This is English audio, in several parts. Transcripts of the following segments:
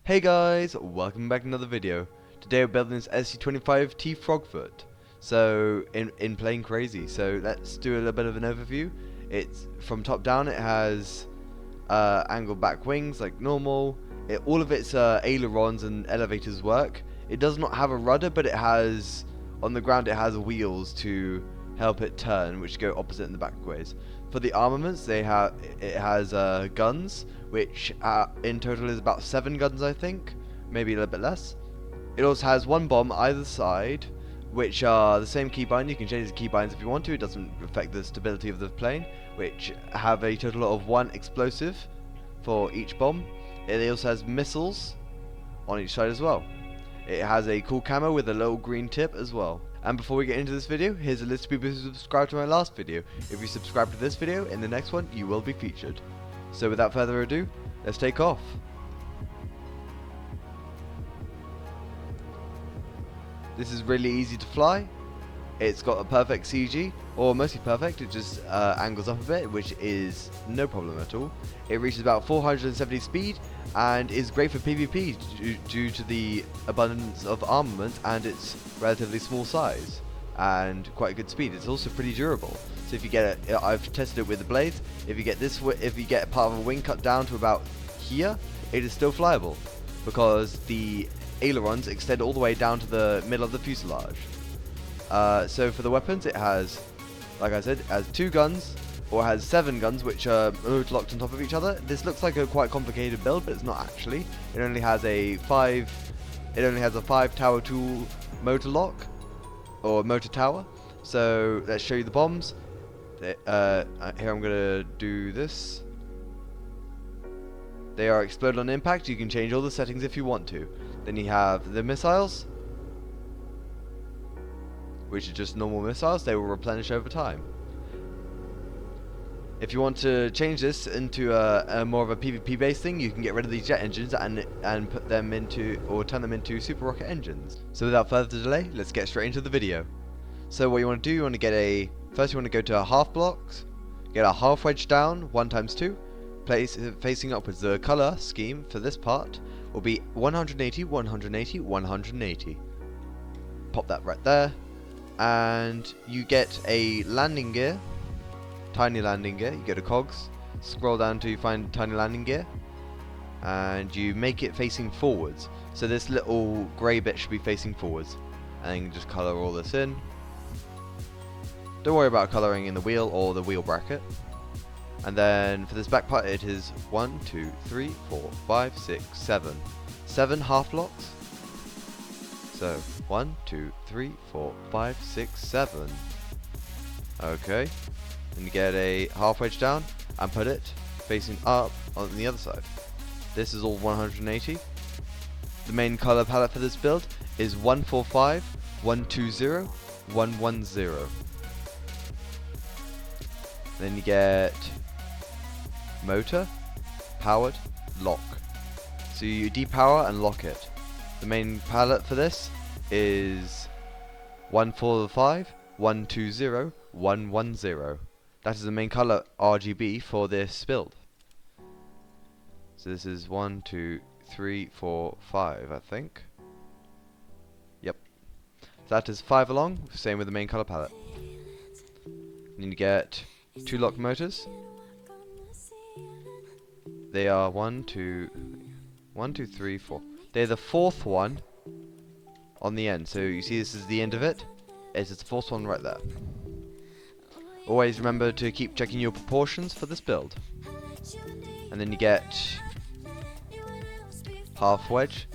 Hey guys, welcome back to another video. Today we're building this SU-25T Frogfoot. So, in Plane Crazy. So let's do a little bit of an overview. It's from top down. It has angled back wings like normal. All of its ailerons and elevators work. It does not have a rudder, but it has on the ground. It has wheels to help it turn, which go opposite and the back ways. For the armaments, it has guns, which in total is about 7 guns, I think, maybe a little bit less. It also has 1 bomb either side, which are the same keybind. You can change the keybinds if you want to. It doesn't affect the stability of the plane, which have a total of 1 explosive for each bomb. It also has missiles on each side as well. It has a cool camo with a little green tip as well. And before we get into this video, here's a list of people who subscribed to my last video. If you subscribe to this video, in the next one you will be featured. So without further ado, let's take off. This is really easy to fly. It's got a perfect CG, or mostly perfect. It just angles up a bit, which is no problem at all. It reaches about 470 speed and is great for PvP due to the abundance of armament and its relatively small size and quite good speed. It's also pretty durable. So if you get it, I've tested it with the blades. If you get part of a wing cut down to about here, it is still flyable because the ailerons extend all the way down to the middle of the fuselage. So for the weapons, it has, like I said, it has 2 guns, or has 7 guns, which are locked on top of each other. This looks like a quite complicated build, but it's not actually. It only has a 5 tower tool motor lock, or motor tower. So let's show you the bombs. Here I'm gonna do this. They are explode on impact. You can change all the settings if you want to. Then you have the missiles, which are just normal missiles. They will replenish over time. If you want to change this into a more of a PvP based thing, you can get rid of these jet engines and put them into, or turn them into super rocket engines. So without further delay, let's get straight into the video. So what you want to do, you want to get first you want to go to half blocks, get a half wedge down, 1x2, place it facing upwards. The color scheme for this part will be 180, 180, 180. Pop that right there. And you get a landing gear, tiny landing gear. You go to cogs, scroll down till you find tiny landing gear, and you make it facing forwards. So this little grey bit should be facing forwards, and then you can just colour all this in. Don't worry about colouring in the wheel or the wheel bracket. And then for this back part, it is 1, 2, 3, 4, 5, 6, 7. 7 half blocks. So 1, 2, 3, 4, 5, 6, 7. Okay. Then you get a half wedge down and put it facing up on the other side. This is all 180. The main color palette for this build is 145, 120, 110. Then you get motor, powered, lock. So you depower and lock it. The main palette for this is 145, 120, 110. That is the main color RGB for this build. So this is 1, 2, 3, 4, 5, I think. Yep. So that is 5 along, same with the main color palette. Then you get 2 lock motors. They are 1, 2, 3, 4. They're the 4th one on the end. So you see this is the end of it. It's the 4th one right there. Always remember to keep checking your proportions for this build. And then you get half wedge,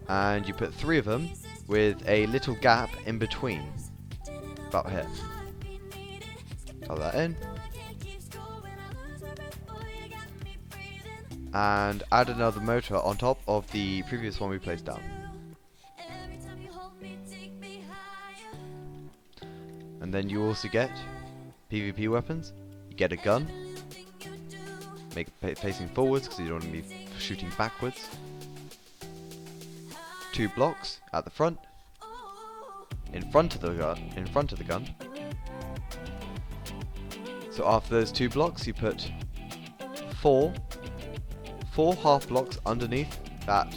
and you put 3 of them with a little gap in between, about here. Color that in. And add another motor on top of the previous one we placed down. And then you also get PvP weapons. You get a gun. Make it facing forwards because you don't want to be shooting backwards. 2 blocks at the front. In front of the gun. So after those 2 blocks, you put 4 half blocks underneath that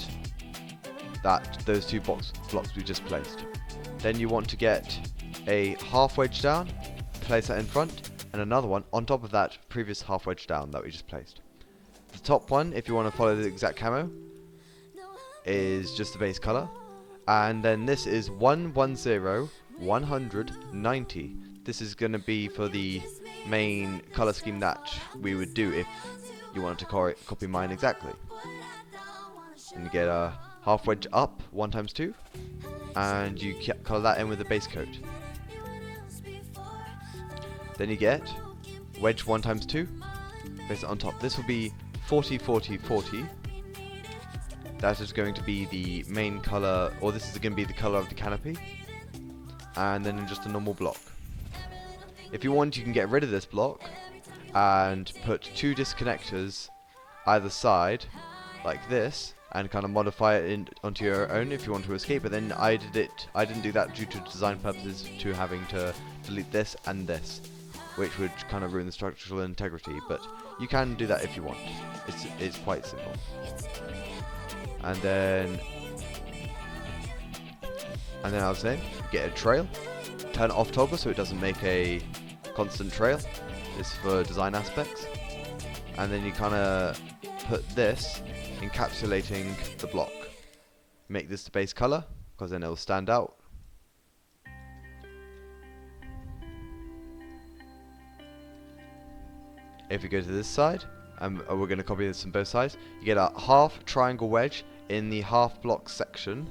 those two blocks we just placed. Then you want to get a half wedge down, place that in front, and another one on top of that previous half wedge down that we just placed. The top one, if you want to follow the exact camo, is just the base color, and then this is 110 100 90. This is going to be for the main color scheme that we would do if you wanted to copy mine exactly. And you get a half wedge up 1 times 2, and you color that in with the base coat. Then you get wedge 1 times 2, place it on top. This will be 40 40 40. That is going to be the main color, or this is going to be the color of the canopy, and then just a normal block. If you want, you can get rid of this block and put 2 disconnectors either side like this, and kind of modify it onto your own if you want to escape. But then I didn't do that due to design purposes, to having to delete this and this, which would kind of ruin the structural integrity. But you can do that if you want. It's quite simple. And then I was saying, get a trail, turn it off toggle so it doesn't make a constant trail. This is for design aspects. And then you kind of put this encapsulating the block. Make this the base color, because then it will stand out. If you go to this side, and we're going to copy this on both sides, you get a half triangle wedge in the half block section.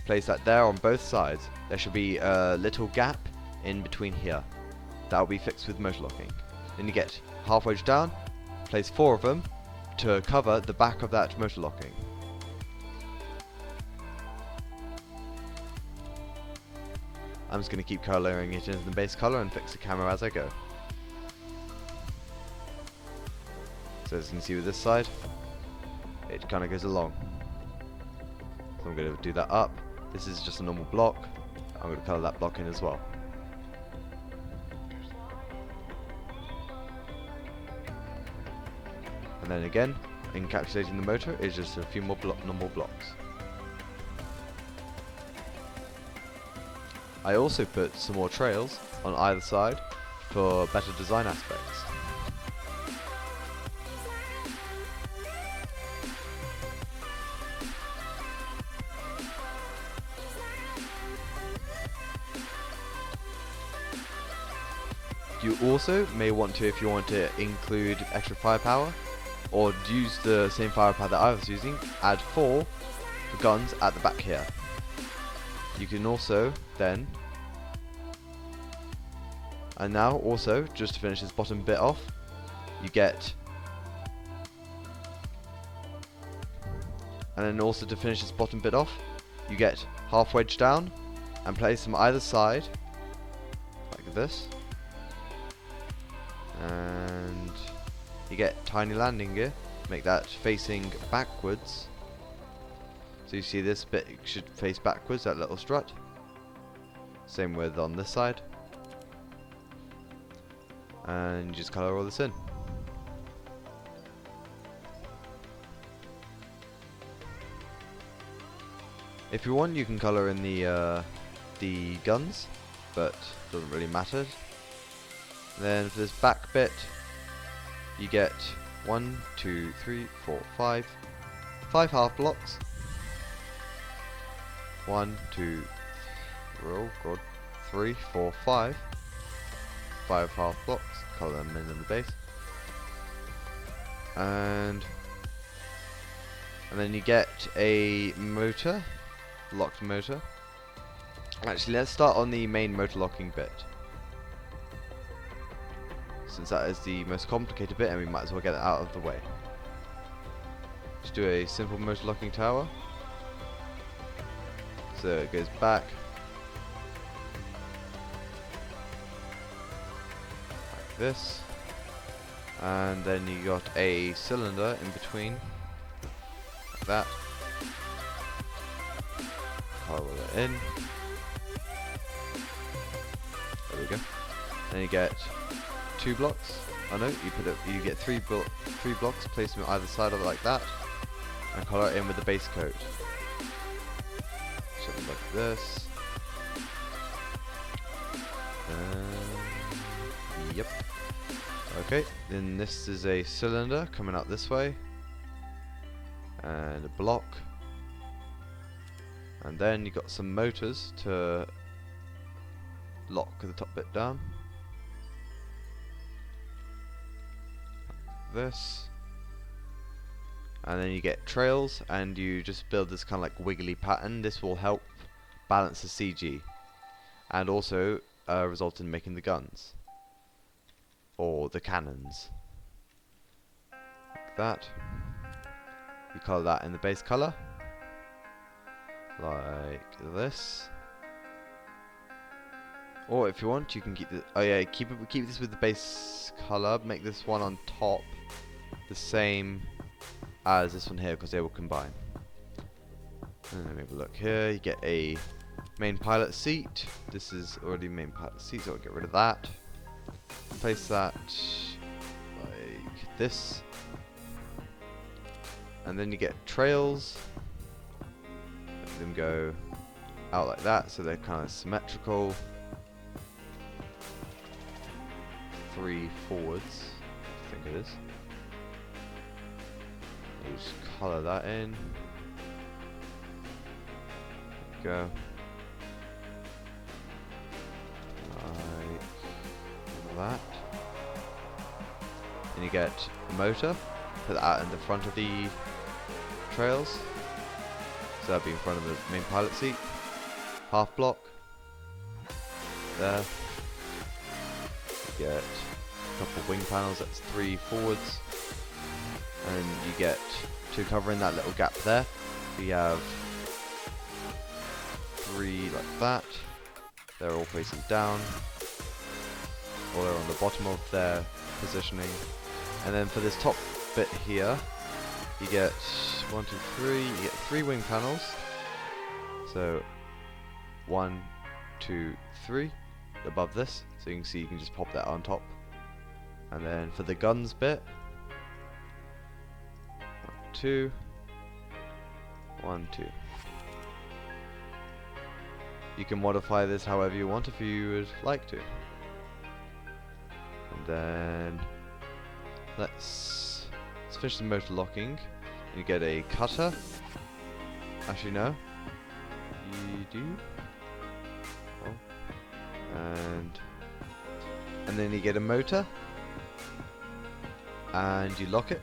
Place that there on both sides. There should be a little gap in between here. That will be fixed with motor locking. Then you get half wedge down, place 4 of them to cover the back of that motor locking. I'm just going to keep coloring it into the base color and fix the camo as I go. So as you can see with this side, it kind of goes along. So I'm going to do that up. This is just a normal block. I'm going to color that block in as well. And then again, encapsulating the motor is just a few more normal blocks. I also put some more trails on either side for better design aspects. You also may want to, if you want to include extra firepower, or use the same firepower that I was using, add 4 guns at the back here. You can also then, and now also, just to finish this bottom bit off, you get, and then also to finish this bottom bit off, you get half wedge down and place them either side like this, and you get tiny landing gear. Make that facing backwards, so you see this bit should face backwards, that little strut. Same with on this side, and you just color all this in. If you want, you can color in the guns, but doesn't really matter. Then for this back bit, you get 1, 2, 3, 4, 5 half blocks. 1, 2, oh god, 3, 4, 5 half blocks. Color them in the base, and then you get a motor, locked motor. Actually, let's start on the main motor locking bit, since that is the most complicated bit and we might as well get it out of the way. Just do a simple motor locking tower. So it goes back, like this, and then you got a cylinder in between, like that. Color it in. There we go. Then you get 2 blocks. Oh no, you get 3 blocks, place them either side of it like that, and color it in with the base coat. this. Yep. Okay, then this is a cylinder coming out this way. And a block. And then you got some motors to lock the top bit down. Like this. And then you get trails, and you just build this kind of like wiggly pattern. This will help balance the CG, and also result in making the guns or the cannons. Like that. You colour that in the base colour, like this. Or if you want, you can keep the keep this with the base colour. Make this one on top the same as this one here, because they will combine. And let me have a look here. You get a main pilot seat. This is already main pilot seat, so I'll get rid of that. Place that like this. And then you get trails. Let them go out like that, so they're kind of symmetrical. 3 forwards, I think it is. We'll just colour that in. There we go. Like that. And you get a motor. Put that out in the front of the trails. So that'll be in front of the main pilot seat. Half block. There. You get a couple of wing panels, that's 3 forwards. And you get 2 covering that little gap there. We have 3 like that. They're all facing down. Or they're on the bottom of their positioning. And then for this top bit here, you get 1, 2, 3. You get 3 wing panels. So 1, 2, 3 above this. So you can see you can just pop that on top. And then for the guns bit, 1, 2, 1, 2. You can modify this however you want if you would like to. And then let's finish the motor locking. You get a cutter. Actually no, you do. Oh. And then you get a motor. And you lock it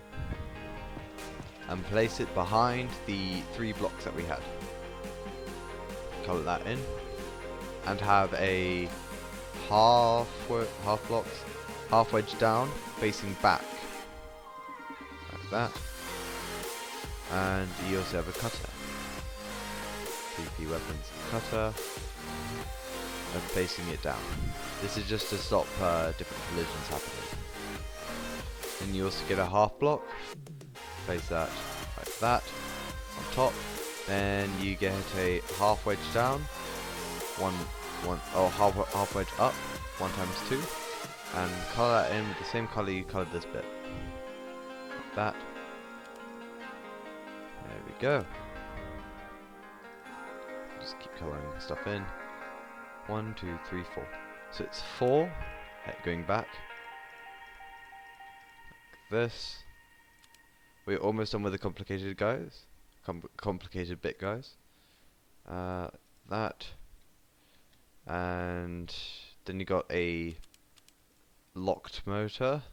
and place it behind the 3 blocks that we had. Colour that in and have a half wedge down facing back like that. And you also have a cutter. PP weapons cutter and facing it down. This is just to stop different collisions happening. And you also get a half block, place that like that on top. Then you get a half wedge down, half wedge up, 1 times 2, and colour that in with the same colour you coloured this bit. Like that. There we go. Just keep colouring stuff in. 1, 2, 3, 4. So it's 4 going back. This. We're almost done with the complicated guys. Complicated bit guys. That. And then you got a locked motor.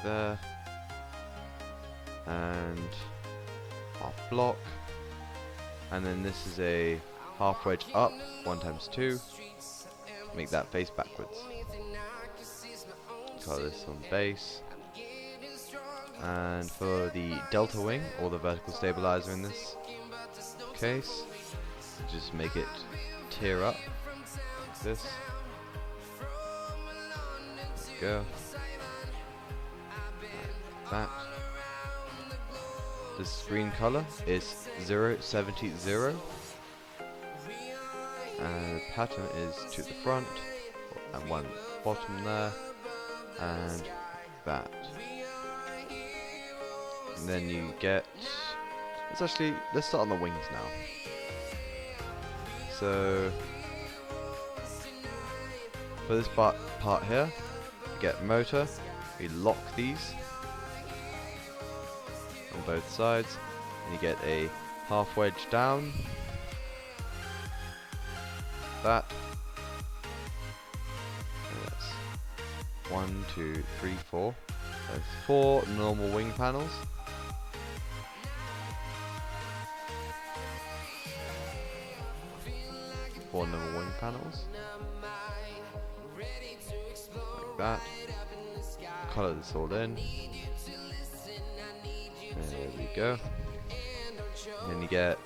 There. And half block. And then this is a half wedge up, 1 times 2. Make that face backwards. Colour this on base. And for the delta wing, or the vertical stabilizer in this case, just make it tear up like this. There we go. Like that. The screen color is 070, and the pattern is to the front and 1 bottom there, and that. And then you get let's start on the wings now. So for this part here, you get motor. You lock these on both sides, and you get a half wedge down. That. And that's 1, 2, 3, 4. There's 4 normal wing panels. Four normal wing panels. Like that. Colour this all in. There we go. And then you get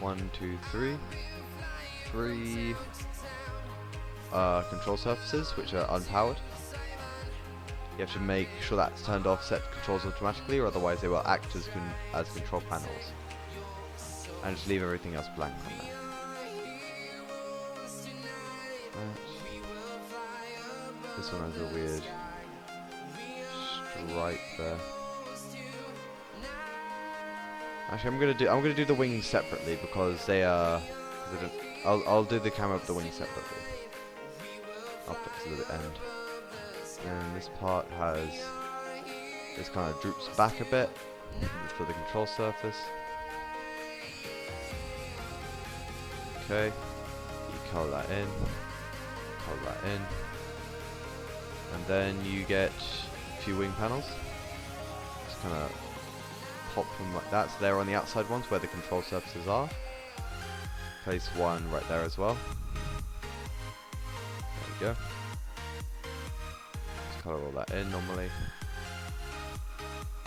1, 2, 3. 3 control surfaces which are unpowered. You have to make sure that's turned off, set controls automatically, or otherwise they will act as control panels. And just leave everything else blank on there. This one has a weird stripe there. Actually, I'm gonna do the wings separately because they are. I'll do the camera of the wings separately. I'll put this at the end. And this part has this kind of droops back a bit for the control surface. Okay, you color that in, and then you get a few wing panels. Just kind of pop them like that, so they're on the outside ones where the control surfaces are. Place one right there as well. There we go. Just colour all that in normally.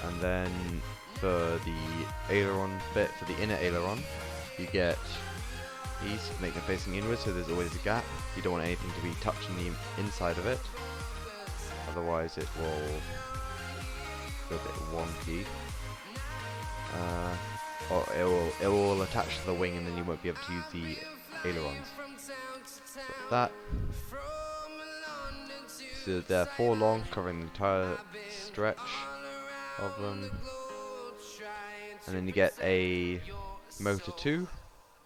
And then for the aileron bit, for the inner aileron, you get these, make them facing inwards so there's always a gap. You don't want anything to be touching the inside of it, otherwise it will go a bit wonky. Or it will attach to the wing and then you won't be able to use the ailerons. So that. So they're 4 long, covering the entire stretch of them. And then you get a motor 2.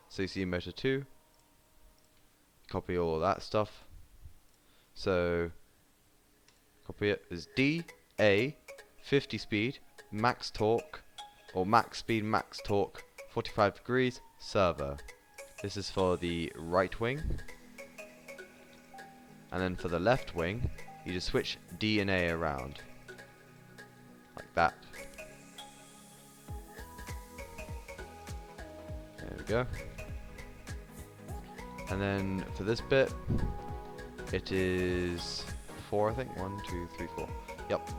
So you see motor 2. Copy all of that stuff. So copy it as D, A, 50 speed, max torque, or max speed, max torque, 45 degrees, servo. This is for the right wing. And then for the left wing, you just switch D and A around. Like that. There we go. And then for this bit, it is 4, I think. 1, 2, 3, 4. Yep.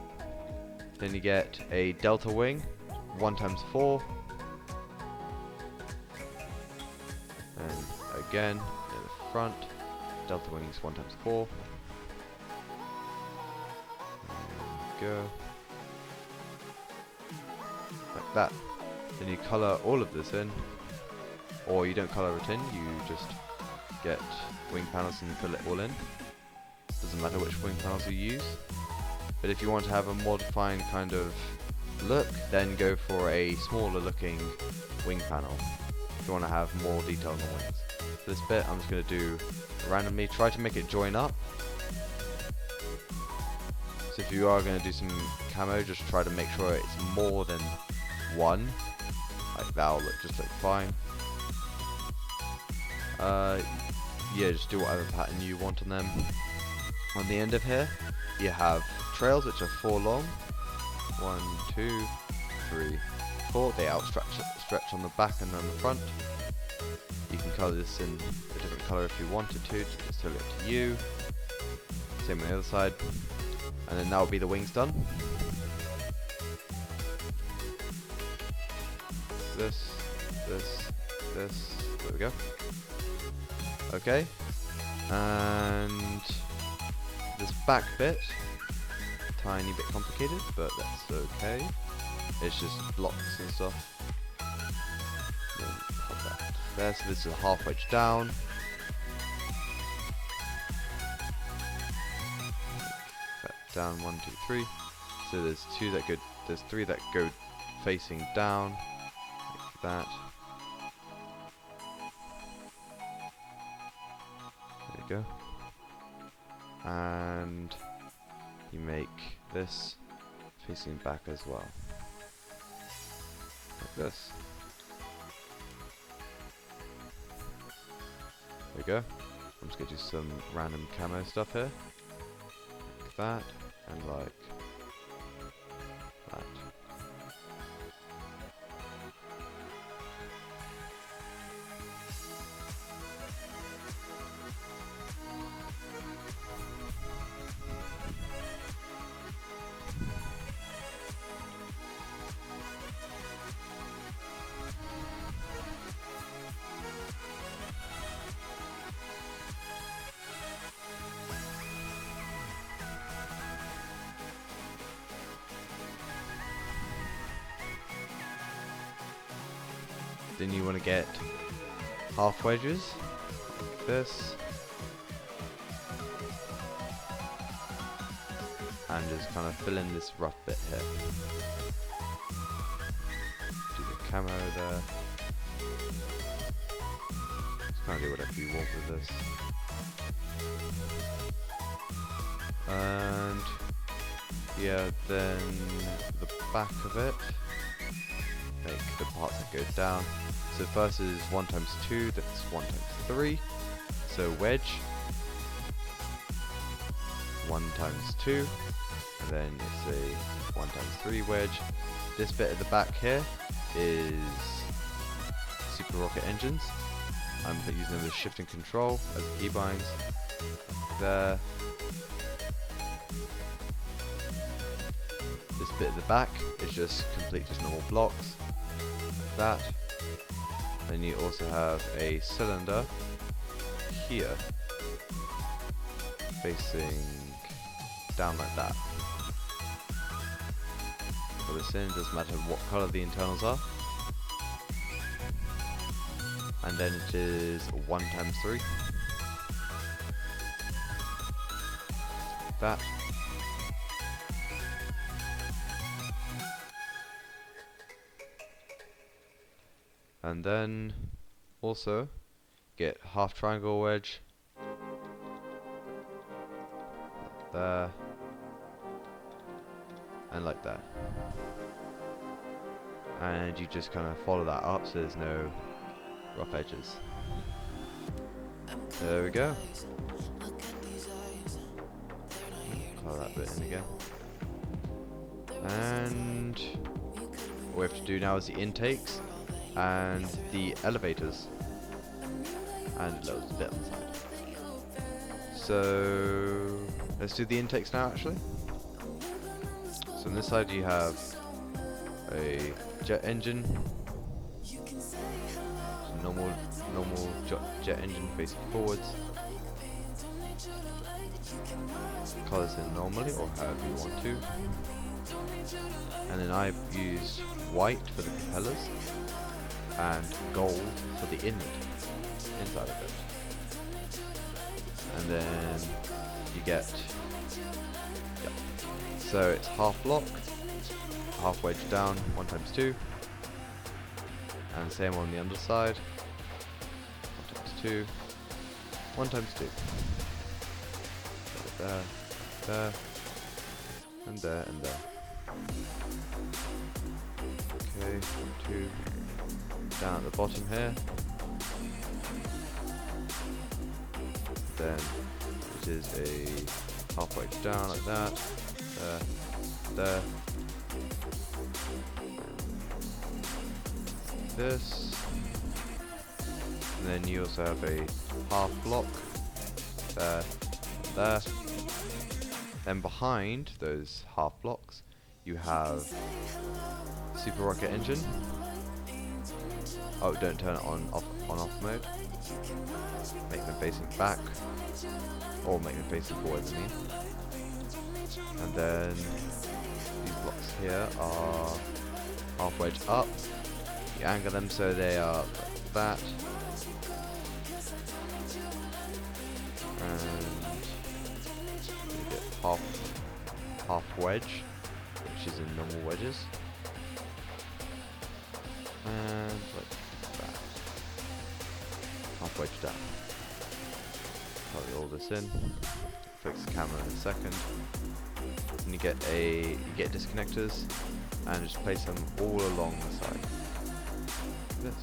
Then you get a delta wing, 1 times 4. And again, in the front, delta wings 1 times 4. There we go. Like that. Then you colour all of this in. Or you don't colour it in, you just get wing panels and fill it all in. Doesn't matter which wing panels you use. But if you want to have a more defined kind of look, then go for a smaller looking wing panel. If you want to have more detail on the wings. For this bit, I'm just going to do randomly, try to make it join up. So if you are going to do some camo, just try to make sure it's more than 1. Like that'll just look fine. Yeah, just do whatever pattern you want on them. On the end of here, you have trails which are 4 long. 1, 2, 3, 4. They stretch on the back and on the front. You can colour this in a different colour if you wanted to. It's totally up to you. Same on the other side. And then that will be the wings done. This. There we go. Okay. And this back bit, tiny bit complicated, but that's okay. It's just blocks and stuff. Then pop that there. So this is a half wedge down. That down 1, 2, 3. So there's 2 that go. There's 3 that go facing down. that. There you go. And you make this facing back as well. Like this. There we go. I'm just going to do some random camo stuff here. Like that. And like that. Then you want to get half wedges, like this, and just kind of fill in this rough bit here. Do the camo there. Just kind of do whatever you want with this. And yeah, then the back of it, make the parts that go down. So first is 1 times 2, that's 1 times 3. So wedge, 1 times 2, and then it's a 1 times 3 wedge. This bit at the back here is super rocket engines. I'm using them as shift and control as keybinds. There. This bit at the back is just normal blocks, like that. Then you also have a cylinder here, facing down like that. Put this in, doesn't matter what colour the internals are. And then it is 1 times 3. Like that. And then also get half triangle wedge like there and like that, and you just kind of follow that up so there's no rough edges. There we go. Color that bit in again, and what we have to do now is the intakes and the elevators, and loads of bit on the side. So let's do the intakes now actually. So on this side you have a jet engine, normal jet engine facing forwards. Colours in normally or however you want to. And then I've used white for the propellers and gold for the inside of it. And then you get, yep. So it's half block, half wedge down, 1 times 2, and same on the underside, 1 times 2, 1 times 2. So there, there, and there, and there. Okay, 2. Down at the bottom here, then it is a half wedge down like that, there, this, and then you also have a half block, there. Then behind those half blocks you have super rocket engine. Oh, don't turn it on off mode. Make them facing back, or make them facing forwards, I mean. And then these blocks here are half wedge up. You angle them so they are like that. And you get half wedge, which is in normal wedges. And push down. Copy all this in. Fix the camera in a second. And you get disconnectors, and just place them all along the side. Like this.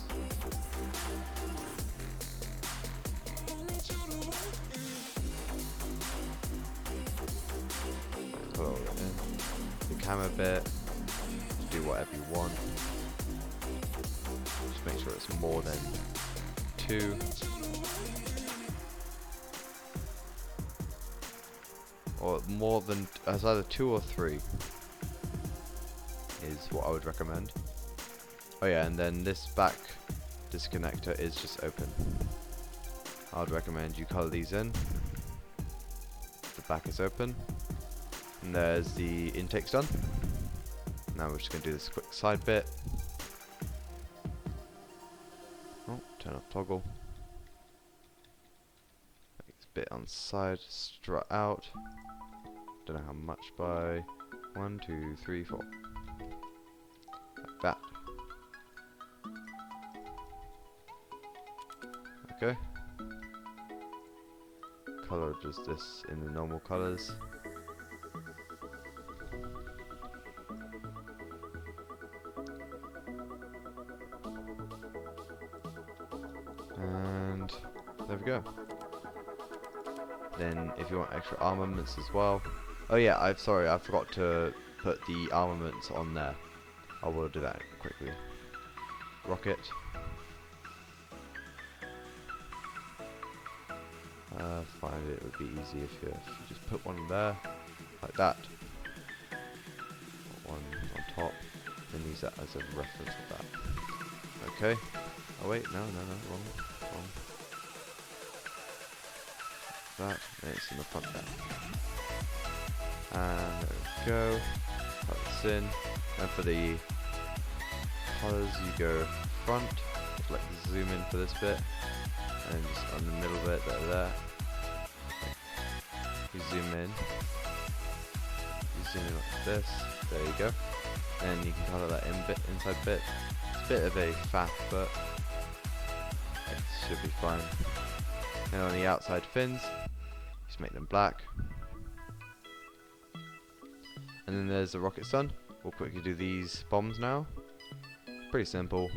Pull it in. The camera bit. Do whatever you want. Just make sure it's more than 2. Or more than, as either 2 or 3 is what I would recommend. Oh yeah, and then this back disconnector is just open. I would recommend you color these in. The back is open. And there's the intakes done. Now we're just going to do this quick side bit. Oh, turn off toggle. Make this bit on the side, strut out. Don't know how much by 1, 2, 3, 4. Like that. Okay. Color just this in the normal colors. And there we go. Then if you want extra armaments as well. Oh yeah, I forgot to put the armaments on there. I will do that quickly. Rocket. Find it would be easy if you just put one there, like that. Put one on top, then use that as a reference for that. Okay. Oh wait, no, wrong. That, and it's in the front there. And there we go. Put this in. And for the colors, you go front, like zoom in for this bit, and just on the middle bit, there. You zoom in. You zoom in like this. There you go. And you can color that inside bit. It's a bit of a faff, but it should be fine. And on the outside fins, just make them black. And then there's the rocket sun. We'll quickly do these bombs now. Pretty simple.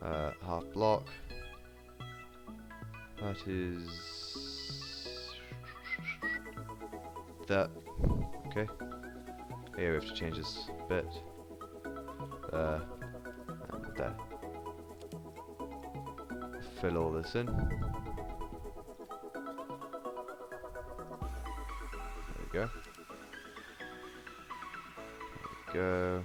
Half block. That is that. Okay. Here we have to change this bit. And there. Fill all this in. There we go. There we go.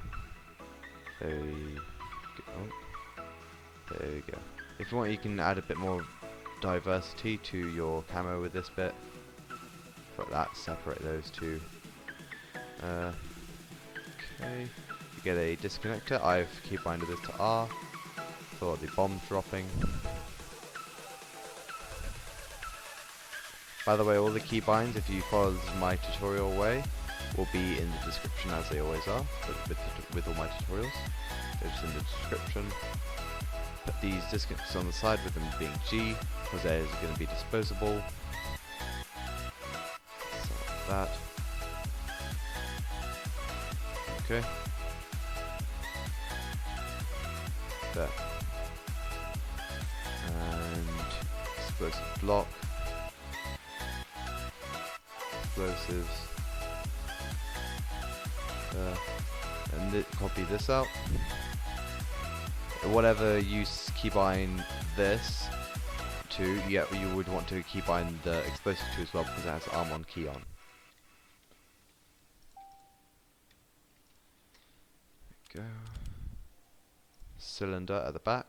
There we go. If you want, you can add a bit more diversity to your camo with this bit. Like that, separate those two. Okay. You get a disconnector. I've keybinded this to R for the bomb dropping. By the way, all the keybinds, if you follow my tutorial way, will be in the description as they always are, with all my tutorials. They're just in the description. Put these disconnectors on the side with them being G, because they're going to be disposable. So like that. Okay. There. And explosive block. Explosives. And copy this out. Whatever you keybind this to, yeah, you would want to keybind the explosive to as well, because it has arm-on key on. There we go. Cylinder at the back,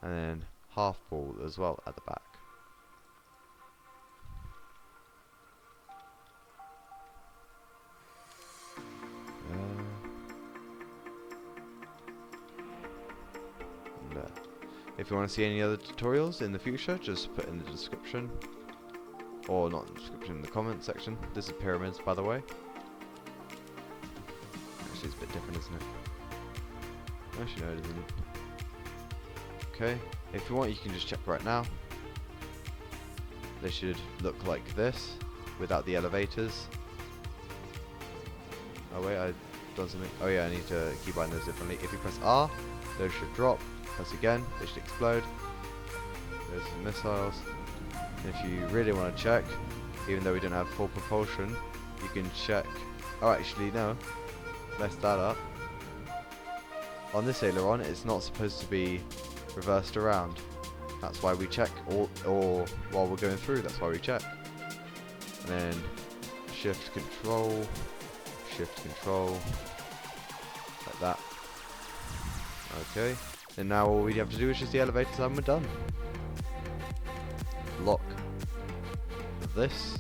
and then half ball as well at the back. If you want to see any other tutorials in the future, just put in the description, or not in the description, in the comment section. This is pyramids, by the way. Actually, it's a bit different, isn't it? Actually, no, it isn't. Okay. If you want, you can just check right now. They should look like this without the elevators. Oh wait, I've done something. Oh yeah, I need to keep eyeing those differently. If you press R, those should drop. Press again, they should explode. There's some missiles. If you really want to check, even though we don't have full propulsion, you can check. Oh, actually no, messed that up. On this aileron, it's not supposed to be reversed around. That's why we check, or while we're going through, that's why we check. And then shift control, like that. Okay, and now all we have to do is just the elevators and we're done. Lock this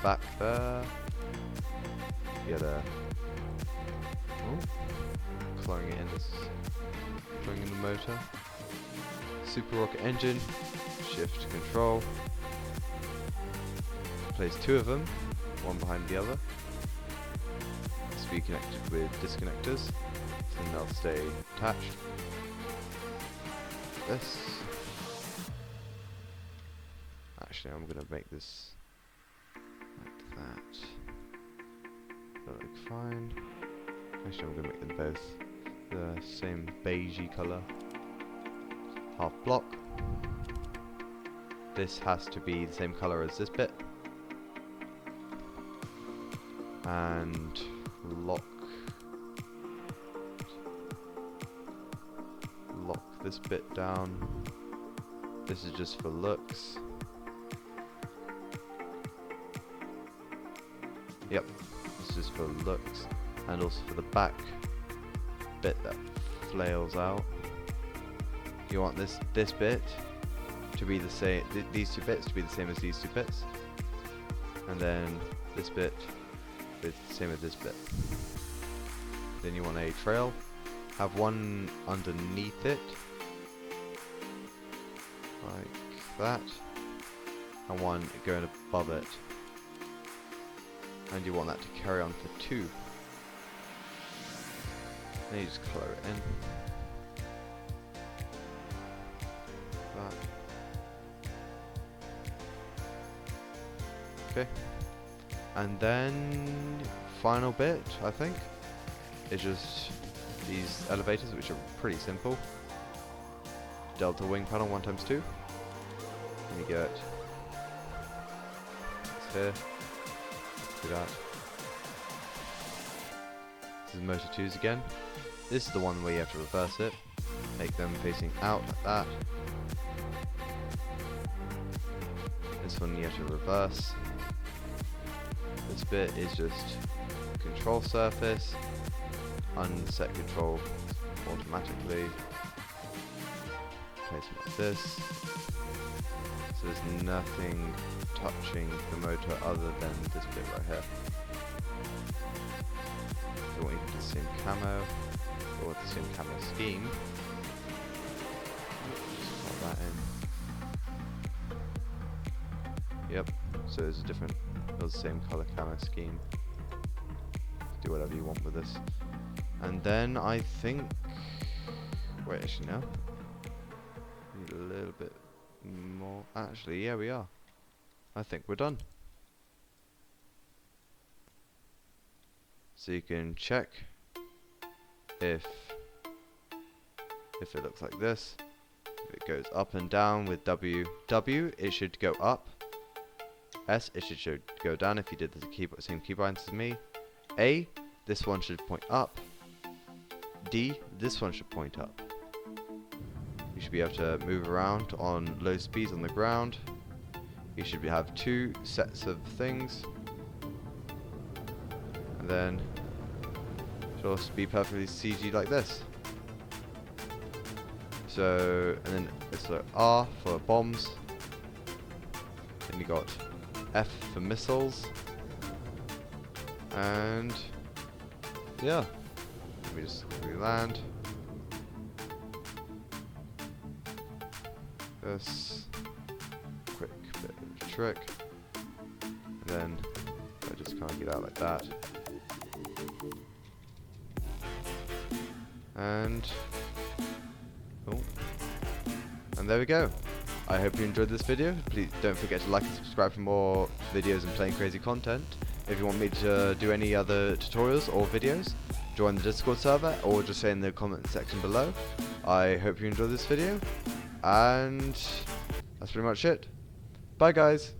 back there. Get a plug it in this, plug in the motor. Super rocket engine, shift control. Place two of them, one behind the other. This will be connected with disconnectors, and they'll stay attached. This. Actually, I'm gonna make this like that. That'll look fine. Actually, I'm gonna make them both the same beigey colour. Half block. This has to be the same colour as this bit. And lock this bit down. This is just for looks. Yep, this is for looks, and also for the back bit that flails out. You want this bit to be the same, these two bits to be the same as these two bits, and then this bit is the same as this bit. Then you want a trail, have one underneath it, like that, and one going above it. And you want that to carry on for two. Then you just colour it in. That. Okay. And then final bit, I think, is just these elevators, which are pretty simple. Delta wing panel 1x2. And you get this here. Do that. This is motor 2s again. This is the one where you have to reverse it. Make them facing out like that. This one you have to reverse. This bit is just control surface. Unset control automatically. Place it like this. So there's nothing touching the motor other than this bit right here. If you want to do the same camo, or the same camo scheme, just pop that in. Yep, so there's a different, the same colour camo scheme. Do whatever you want with this. And then I think, wait, actually no. Need a little bit more. Actually, yeah, we are. I think we're done. So you can check if it looks like this. If it goes up and down with W, it should go up. S, it should go down if you did the same keybinds as me. A, this one should point up. D, this one should point up. You should be able to move around on low speeds on the ground. You should have two sets of things. And then it should also be perfectly CG like this. So, and then it's like R for bombs. Then you got F for missiles. And yeah, let me just re-land. This quick bit of a trick. And then I just kind of get out like that. And oh, there we go. I hope you enjoyed this video. Please don't forget to like and subscribe for more videos and Plane Crazy content. If you want me to do any other tutorials or videos, join the Discord server or just say in the comment section below. I hope you enjoyed this video, and that's pretty much it. Bye guys!